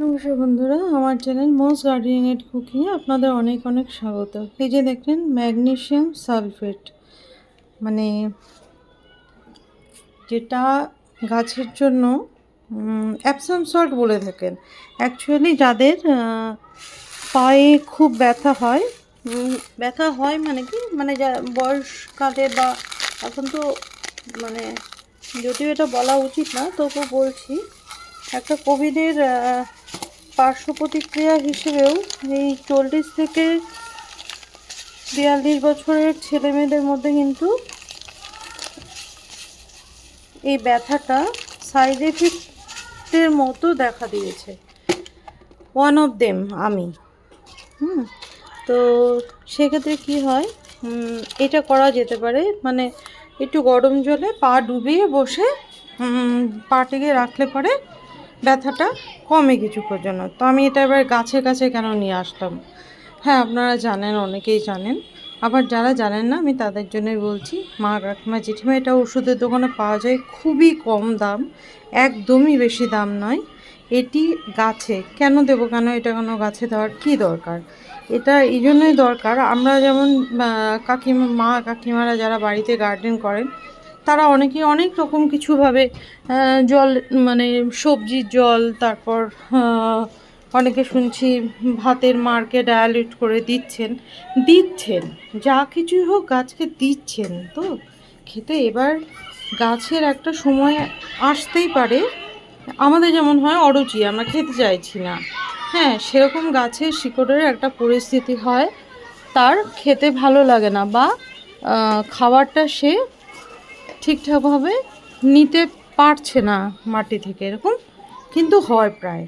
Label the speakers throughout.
Speaker 1: নমস্কার বন্ধুরা, আমার চ্যানেল মোস্ট গার্ডেনিং এন্ড কুকিংয়ে আপনাদের অনেক অনেক স্বাগত। এই যে দেখলেন ম্যাগনেসিয়াম সালফেট, মানে যেটা গাছের জন্য অ্যাপসাম সল্ট বলে থাকেন। অ্যাকচুয়ালি যাদের পায়ে খুব ব্যথা হয়, ব্যথা হয় মানে কি, মানে যা বয়সকালে বা এখন তো মানে যদিও এটা বলা উচিত না, তবু বলছি, একটা কোভিডের পার্শ্ব প্রতিক্রিয়া হিসেবেও এই 40 থেকে 42 বছরের ছেলেমেয়েদের মধ্যে কিন্তু এই ব্যথাটা সাইড এফেক্টের মতো দেখা দিয়েছে। ওয়ান অফ দেম আমি। তো সেক্ষেত্রে কি হয়, এটা করা যেতে পারে, মানে একটু গরম জলে পা ডুবিয়ে বসে পাটিকে রাখলে পরে ব্যথাটা কমে কিছুক্ষণের জন্য। তো আমি এটা এবার গাছের কাছে কেন নিয়ে আসলাম, হ্যাঁ আপনারা জানেন, অনেকেই জানেন, আবার যারা জানেন না আমি তাদের জন্যই বলছি। মা কাকিমা জেঠিমা এটা ওষুধের দোকানে পাওয়া যায়, খুবই কম দাম, একদমই বেশি দাম নয়। এটি গাছে কেন দেবো, কেন এটা কেন গাছে দেওয়ার কী দরকার? এটা এই জন্যই দরকার, আমরা যেমন কাকিমা মা কাকিমারা যারা বাড়িতে গার্ডেন করেন তারা অনেকেই অনেক রকম কিছুভাবে জল, মানে সবজির জল, তারপর অনেকে শুনছি ভাতের মারকে ডায়ালিউট করে দিচ্ছেন যা কিছুই হোক গাছকে দিচ্ছেন। তো খেতে এবার গাছের একটা সময় আসতেই পারে, আমাদের যেমন হয় অরুচি, আমরা খেতে চাইছি না, হ্যাঁ সেরকম গাছের শিকড়ের একটা পরিস্থিতি হয়, তার খেতে ভালো লাগে না বা খাবারটা সে ঠিকঠাকভাবে নিতে পারছে না মাটি থেকে, এরকম কিন্তু হয় প্রায়।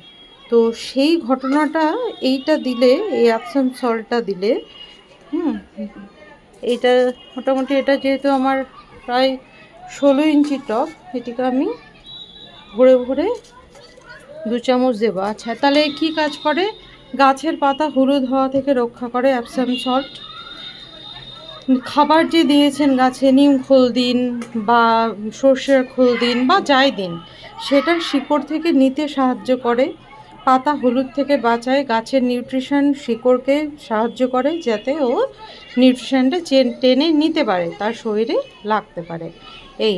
Speaker 1: তো সেই ঘটনাটা এইটা দিলে, এই অ্যাপসাম সল্টটা দিলে, এইটা মোটামুটি, এটা যেহেতু আমার প্রায় 16 ইঞ্চি টব, এটিকে আমি ভরে ভরে 2 চামচ দেবো। আচ্ছা, তাহলে কি কাজ করে? গাছের পাতা হলুদ হওয়া থেকে রক্ষা করে অ্যাপসাম সল্ট। খাবার যে দিয়েছেন গাছে, নিম খোল দিন বা সর্ষের খোল দিন বা যাই দিন, সেটা শিকড় থেকে নিতে সাহায্য করে, পাতা হলুদ থেকে বাঁচায়, গাছের নিউট্রিশন শিকড়কে সাহায্য করে যাতে ও নিউট্রিশনটা টেনে নিতে পারে, তার শরীরে লাগতে পারে। এই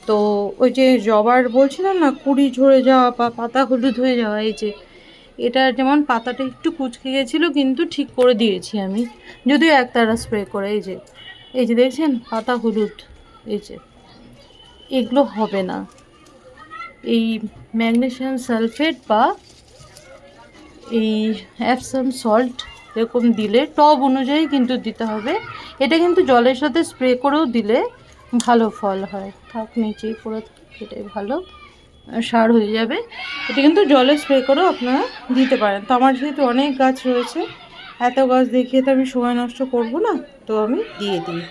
Speaker 1: তো ওই যে জবার বলছিলাম না, কুড়ি ঝরে যাওয়া বা পাতা হলুদ হয়ে যাওয়া, এই যে এটা যেমন পাতাটা একটু কুঁচকে গেছিলো কিন্তু ঠিক করে দিয়েছি আমি, যদিও একতারা স্প্রে করে। এই যে দেখছেন পাতা হলুদ, এই যে এগুলো হবে না। এই ম্যাগনেসিয়াম সালফেট বা এই অ্যাপসাম সল্ট এরকম দিলে টব অনুযায়ী কিন্তু দিতে হবে। এটা কিন্তু জলের সাথে স্প্রে করেও দিলে ভালো ফল হয়। থাক নিচেই পড়ে থাক, এটাই ভালো সার হয়ে যাবে। এটা কিন্তু জলে স্প্রে করেও আপনারা দিতে পারেন। তো আমার যেহেতু অনেক গাছ রয়েছে, এত গাছ দেখিয়ে তো আমি সময় নষ্ট করব না, তো আমি দিয়ে দিই।